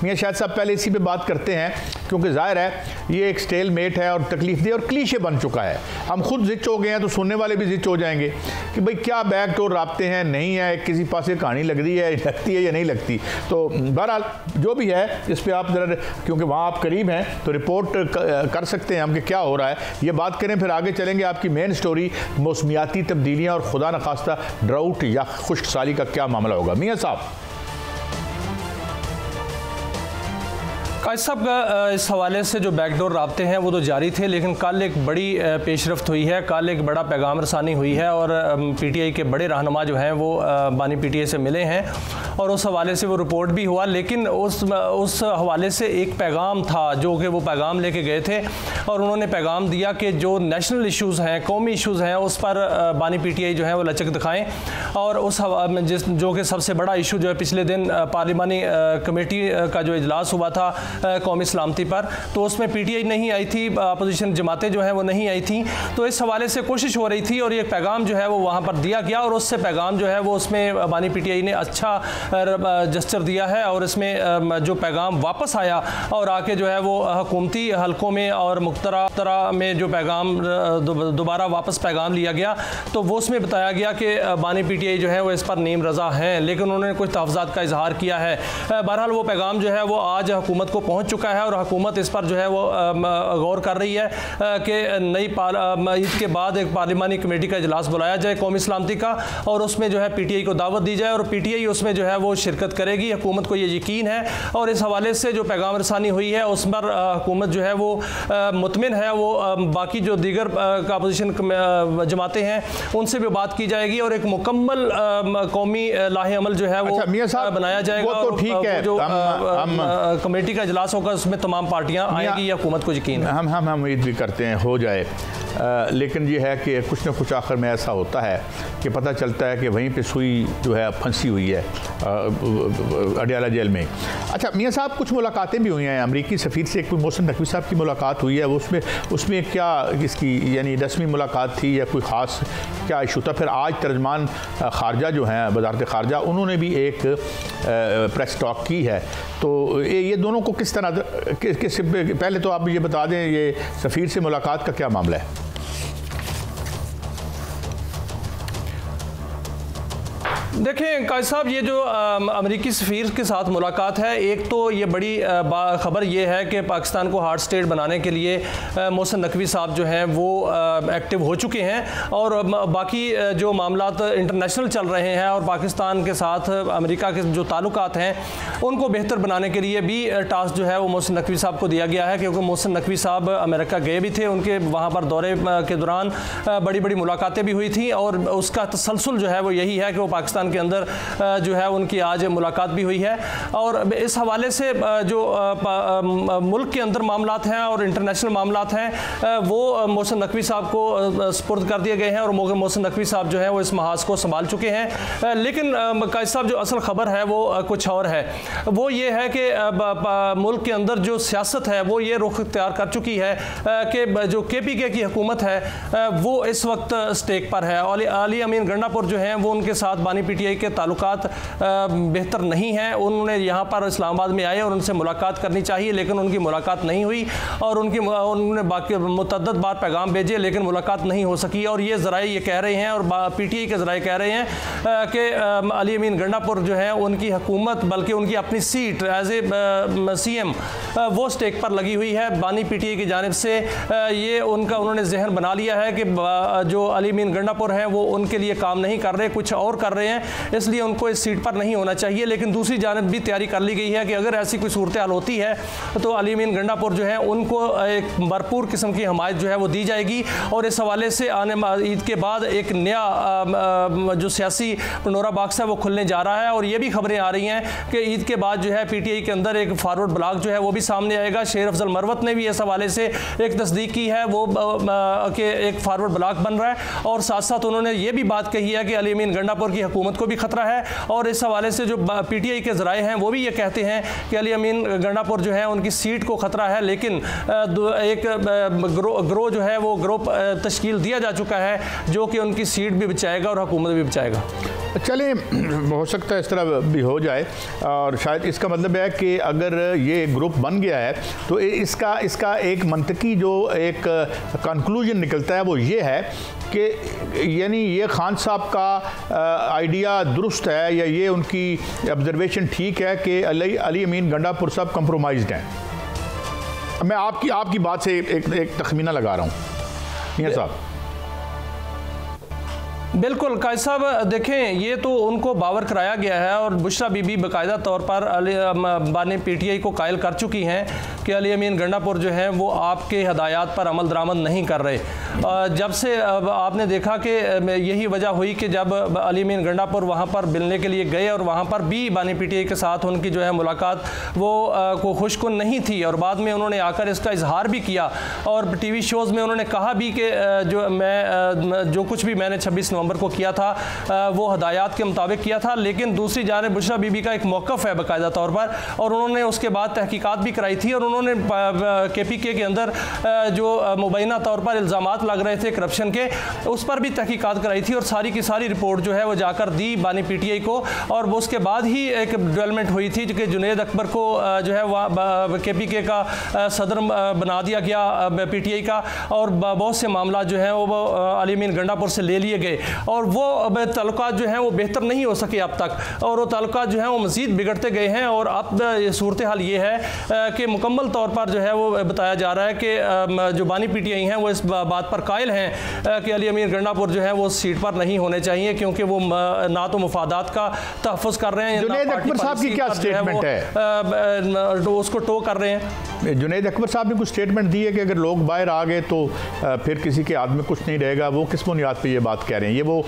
मियां शाहिद साहब पहले इसी पे बात करते हैं, क्योंकि जाहिर है ये एक स्टेल मेट है और तकलीफदेह और क्लीशे बन चुका है। हम खुद जिच हो गए हैं तो सुनने वाले भी जिच हो जाएंगे कि भाई क्या बैक डोर राब्ते हैं, नहीं है, किसी पास ये कहानी लगती है या नहीं लगती। तो बहरहाल जो भी है इस पर आप ज़रा, क्योंकि वहाँ आप करीब हैं तो रिपोर्ट कर सकते हैं हम कि क्या हो रहा है, ये बात करें, फिर आगे चलेंगे। आपकी मेन स्टोरी मौसमियाती तब्दीलियाँ और खुदा न खास्ता ड्राउट या खुश्क साली का क्या मामला होगा। मियाँ साहब, काज साहब का इस हवाले से जो बैकडोर राब्ते हैं वो तो जारी थे, लेकिन कल एक बड़ी पेशरफ्त हुई है, कल एक बड़ा पैगाम रसानी हुई है और पीटीआई के बड़े रहनुमा जो हैं वो बानी पीटीआई से मिले हैं और उस हवाले से वो रिपोर्ट भी हुआ। लेकिन उस हवाले से एक पैगाम था जो कि वो पैगाम लेके गए थे और उन्होंने पैगाम दिया कि जो नेशनल इशूज़ हैं, कौमी इशूज़ हैं, उस पर बानी पीटीआई जो है वो लचक दिखाएँ। और उस जो कि सबसे बड़ा इशू जो है पिछले दिन पार्लिमानी कमेटी का जो इजलास हुआ था कौमी सलामती पर, तो उसमें पीटीआई नहीं आई थी, अपोजिशन जमातें जो हैं वो नहीं आई थी। तो इस हवाले से कोशिश हो रही थी और ये पैगाम जो है वो वहाँ पर दिया गया और उससे पैगाम जो है वो उसमें बानी पीटीआई ने अच्छा जस्चर दिया है और इसमें जो पैगाम वापस आया और आके जो है वो हुकूमती हलकों में और मुख्तरा में जो पैगाम दोबारा वापस पैगाम लिया गया, तो वो उसमें बताया गया कि बानी पीटीआई जो है वो इस पर नीम रज़ा हैं, लेकिन उन्होंने कुछ तहफ़्ज़ात का इजहार किया है। बहरहाल वो पैगाम जो है वो आज हुकूमत को पहुंच चुका है और हुकूमत इस पर जो है वो गौर कर रही है कि नई ईद के बाद एक पार्लिमानी कमेटी का इजलास बुलाया जाए कौमी सलामती का और उसमें जो है पीटीआई को दावत दी जाए और पीटीआई उसमें जो है वो शिरकत करेगी। हुकूमत को ये यकीन है और इस हवाले से जो पैगाम रसानी हुई है उस पर हुकूमत जो है वो मुतमिन है। वो बाकी जो दीगर का अपोजिशन जमातें हैं उनसे भी बात की जाएगी और एक मुकम्मल कौमी लाहे अमल जो है वो बनाया जाएगा। वो तो ठीक है, जो कमेटी का इजलास होगा उसमें तमाम पार्टियां आएंगी, या हुकूमत को यकीन है। हम उम्मीद भी करते हैं हो जाए, लेकिन ये है कि कुछ ना कुछ आखिर में ऐसा होता है कि पता चलता है कि वहीं पे सुई जो है फंसी हुई है अडियाला जेल में। अच्छा मियाँ साहब, कुछ मुलाकातें भी हुई हैं, अमरीकी सफ़ीर से कोई मोहसिन नकवी साहब की मुलाकात हुई है, उसमें क्या इसकी यानी रस्मी मुलाकात थी या कोई ख़ास क्या इशू था? फिर आज तर्जमान ख़ारजा जो हैं वज़ारत ख़ारजा, उन्होंने भी एक प्रेस टॉक की है। तो ये दोनों को किस तरह पहले तो आप ये बता दें, ये सफ़ीर से मुलाकात का क्या मामला है? देखें काज साहब, ये जो अमेरिकी सफ़ीर के साथ मुलाकात है, एक तो ये बड़ी ख़बर ये है कि पाकिस्तान को हार्ड स्टेट बनाने के लिए मोहसिन नकवी साहब जो हैं वो एक्टिव हो चुके हैं और बाकी जो मामलात इंटरनेशनल चल रहे हैं और पाकिस्तान के साथ अमेरिका के जो ताल्लुकात हैं उनको बेहतर बनाने के लिए भी टास्क जो है वो मोहसिन नकवी साहब को दिया गया है, क्योंकि मोहसिन नकवी साहब अमेरिका गए भी थे, उनके वहाँ पर दौरे के दौरान बड़ी बड़ी मुलाकातें भी हुई थी और उसका तसलसल जो है वो यही है कि वो पाकिस्तान के अंदर जो है उनकी आज मुलाकात भी हुई है। और इस हवाले से जो मुल्क के अंदर मामलात हैं और इंटरनेशनल मामलात हैं वो मोहसिन नकवी साहब को सुपुर्द कर दिए गए हैं और मोहसिन नकवी साहब जो है वो इस महाज को संभाल चुके हैं। लेकिन काज साहब, जो असल खबर है वो कुछ और है। वो ये है कि मुल्क के अंदर जो सियासत है वो ये रुख इख्तियार कर चुकी है कि जो KPK की हुकूमत है वो इस वक्त स्टेक पर है। अली अमीन गंडापुर जो हैं वो उनके साथ बानी पीटीआई के ताल्लुकात बेहतर नहीं हैं। उन्होंने यहाँ पर इस्लामाबाद में आए और उनसे मुलाकात करनी चाहिए, लेकिन उनकी मुलाकात नहीं हुई और उन्होंने बाकी मुतअद्दिद बार पैगाम भेजे लेकिन मुलाकात नहीं हो सकी। और ये ज़राए ये कह रहे हैं और पीटीआई के ज़राए कह रहे हैं कि अली अमीन गंडापुर जो है उनकी हुकूमत, बल्कि उनकी अपनी सीट एज ए CM वो स्टेक पर लगी हुई है। बानी पीटीआई की जानिब से ये उन्होंने जहन बना लिया है कि जो अली अमीन गंडापुर हैं वो उनके लिए काम नहीं कर रहे, कुछ और कर रहे हैं, इसलिए उनको इस सीट पर नहीं होना चाहिए। लेकिन दूसरी जानिब भी तैयारी कर ली गई है कि अगर ऐसी कोई सूरत हाल होती है तो अली अमीन गंडापुर जो है उनको एक भरपूर किस्म की हमायत जो है वो दी जाएगी। और इस हवाले से आने ईद के बाद एक नया जो सियासी पनोरा बॉक्स है वो खुलने जा रहा है और ये भी खबरें आ रही हैं कि ईद के बाद जो है पीटीआई के अंदर एक फॉरवर्ड ब्लॉक जो है वो भी सामने आएगा। शेर अफजल मरवत ने भी इस हवाले से एक तस्दीक की है वो कि एक फॉरवर्ड ब्लॉक बन रहा है और साथ साथ उन्होंने ये भी बात कही है कि अली अमीन गंडापुर की हुकूमत हुकूमत को भी खतरा है। और इस हवाले से जो PTI के ज़राए हैं वो भी ये कहते हैं कि अली अमीन गंडापुर जो है उनकी सीट को ख़तरा है, लेकिन एक ग्रो जो है वो ग्रुप तश्कील दिया जा चुका है जो कि उनकी सीट भी बचाएगा और हुकूमत भी बचाएगा। चलें, हो सकता है इस तरह भी हो जाए, और शायद इसका मतलब है कि अगर ये ग्रुप बन गया है तो इसका एक मंतकी जो एक कंक्लूजन निकलता है वो ये है कि यानी ये खान साहब का आइडिया दुरुस्त है, या ये उनकी ऑब्जर्वेशन ठीक है कि अली अमीन गंडापुर साहब कंप्रोमाइज्ड हैं। मैं आपकी बात से एक तखमीना लगा रहा हूँ मियां साहब। बिल्कुल कायद साहब, देखें ये तो उनको बावर कराया गया है और बुशरा बीबी बाकायदा तौर पर बानी PTI को कायल कर चुकी हैं कि अली अमीन गंडापुर जो हैं वो आपके हदायत पर अमल दरामद नहीं कर रहे। जब से आपने देखा कि यही वजह हुई कि जब अली अमीन गंडापुर वहाँ पर मिलने के लिए गए और वहाँ पर भी बानी PTI के साथ उनकी जो है मुलाकात वो को खुशकुन नहीं थी, और बाद में उन्होंने आकर इसका इजहार भी किया और TV शोज़ में उन्होंने कहा भी कि जो कुछ भी मैंने 26 नवंबर को किया था वो हदायत के मुताबिक किया था। लेकिन दूसरी जानिब बुशरा बीबी का एक मौक़िफ़ है बाकायदा तौर पर, और उन्होंने उसके बाद तहकीकात भी कराई थी और उन्होंने KPK के अंदर जो मुबैना तौर पर इल्ज़ामात लग रहे थे करप्शन के, उस पर भी तहकीकात कराई थी और सारी की सारी रिपोर्ट जो है वो जाकर दी बानी PTI को। और उसके बाद ही एक डेवलपमेंट हुई थी कि जुनेद अकबर को जो है वह KPK का सदर बना दिया गया PTI का, और बहुत से मामला जो है वो अली अमीन गंडापुर से ले लिए गए और वो ताल्लुकात जो हैं वो बेहतर नहीं हो सके अब तक, और वो ताल्लुकात जो हैं वो मज़ीद बिगड़ते गए हैं। और अब सूरत हाल ये है कि मुकम्मल तौर पर जो है वो बताया जा रहा है कि जो बानी PTI हैं वो इस बात पर कायल हैं कि अली अमीन गंडापुर जो है वो सीट पर नहीं होने चाहिए, क्योंकि वो ना तो मुफादात का तहफ़्फ़ुज़ कर रहे हैं, जुनैद अकबर साहब की क्या स्टेटमेंट है, उसको टो कर रहे हैं। जुनैद अकबर साहब ने कुछ स्टेटमेंट दी है कि अगर लोग बाहर आ गए तो फिर किसी के हाथ में कुछ नहीं रहेगा। वो किस बुनियाद पे ये बात कह रहे हैं? ये वो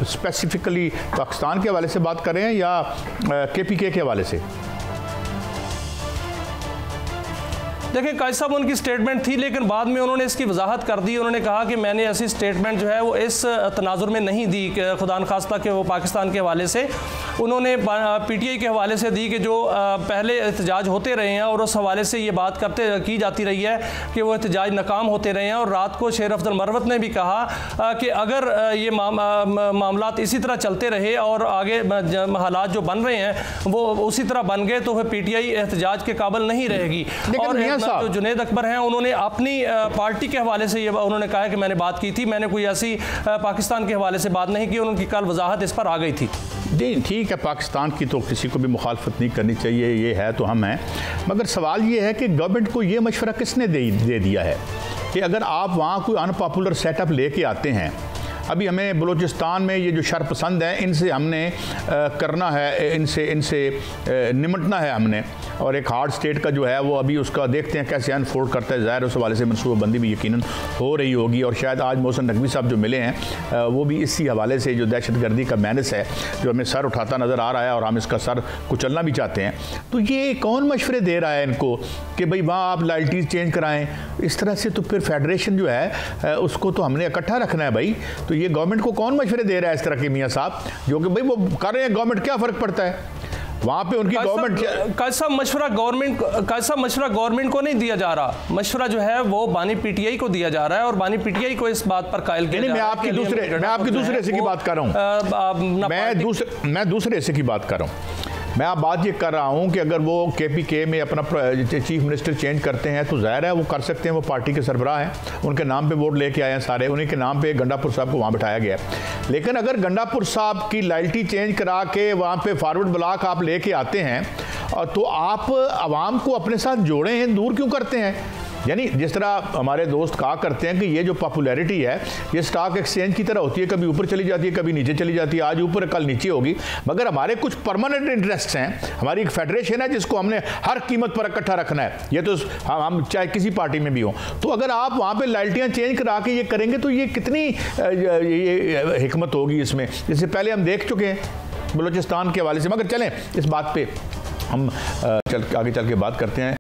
स्पेसिफिकली पाकिस्तान के हवाले से बात कर रहे हैं या KPK के हवाले से? देखिए कायद साहब, उनकी स्टेटमेंट थी लेकिन बाद में उन्होंने इसकी वजाहत कर दी। उन्होंने कहा कि मैंने ऐसी स्टेटमेंट जो है वो इस तनाजुर में नहीं दी कि खुदा न खास्ता कि वो पाकिस्तान के हवाले से, उन्होंने PTI के हवाले से दी कि जो पहले एहतजाज होते रहे हैं और उस हवाले से ये बात की जाती रही है कि वो एहतजाज नाकाम होते रहे हैं। और रात को शेर अफजल मरवत ने भी कहा कि अगर ये मामला इसी तरह चलते रहे और आगे हालात जो बन रहे हैं वो उसी तरह बन गए तो फिर PTI एहतजाज के काबिल नहीं रहेगी। और जो जुनैद अकबर हैं उन्होंने अपनी पार्टी के हवाले से ये उन्होंने कहा है कि मैंने बात की थी, मैंने कोई ऐसी पाकिस्तान के हवाले से बात नहीं की। उनकी कल वजाहत इस पर आ गई थी। जी ठीक है, पाकिस्तान की तो किसी को भी मुखालफत नहीं करनी चाहिए, ये है तो हम हैं, मगर सवाल ये है कि गवर्नमेंट को ये मशवरा किसने दे दिया है कि अगर आप वहाँ कोई अनपॉपुलर सेटअप लेके आते हैं। अभी हमें बलूचिस्तान में ये जो शरपसंद हैं इनसे हमने करना है, इनसे निमटना है हमने, और एक हार्ड स्टेट का जो है वो अभी उसका देखते हैं कैसे अनफोल्ड करता है। ज़ाहिर उस हवाले से मनसूबाबंदी भी यकीनन हो रही होगी, और शायद आज मोहसिन नकवी साहब जो मिले हैं वो भी इसी हवाले से जो दहशतगर्दी का मैनस है जो हमें सर उठाता नज़र आ रहा है और हम इसका सर कुचलना भी चाहते हैं। तो ये कौन मशवरे दे रहा है इनको कि भाई वहाँ आप लॉयल्टीज़ चेंज कराएँ इस तरह से? तो फिर फेडरेशन जो है उसको तो हमने इकट्ठा रखना है भाई। तो ये गवर्नमेंट को कौन मशवरे दे रहा है इस तरह के मियाँ साहब, जो कि भाई वो कर रहे हैं गवर्नमेंट, क्या फ़र्क पड़ता है वहाँ पे उनकी गवर्नमेंट? कैसा मशवरा गवर्नमेंट को नहीं दिया जा रहा, मशवरा जो है वो बानी PTI को दिया जा रहा है और बानी PTI को इस बात पर कायल किया जा रहा है। मैं आपकी दूसरे हिस्से की बात कर रहा हूँ, मैं दूसरे हिस्से की बात कर रहा हूँ। मैं आप बात ये कर रहा हूँ कि अगर वो KPK में अपना चीफ मिनिस्टर चेंज करते हैं तो ज़ाहिर है वो कर सकते हैं, वो पार्टी के सरबराह हैं, उनके नाम पे वोट लेके आए हैं सारे, उन्हीं के नाम पे गंडापुर साहब को वहाँ बिठाया गया। लेकिन अगर गंडापुर साहब की लॉयल्टी चेंज करा के वहाँ पे फॉरवर्ड ब्लॉक आप लेके आते हैं तो आप आवाम को अपने साथ जोड़े हैं, दूर क्यों करते हैं? यानी जिस तरह हमारे दोस्त कहा करते हैं कि ये जो पॉपुलैरिटी है ये स्टॉक एक्सचेंज की तरह होती है, कभी ऊपर चली जाती है कभी नीचे चली जाती है, आज ऊपर कल नीचे होगी। मगर हमारे कुछ परमानेंट इंटरेस्ट हैं, हमारी एक फेडरेशन है जिसको हमने हर कीमत पर इकट्ठा रखना है, ये तो हम चाहे किसी पार्टी में भी हों। तो अगर आप वहाँ पर लॉयल्टियाँ चेंज करा के ये करेंगे तो ये कितनी ये हिकमत होगी इसमें, जिससे पहले हम देख चुके हैं बलूचिस्तान के हवाले से। मगर चलें इस बात पर हम आगे चल के बात करते हैं।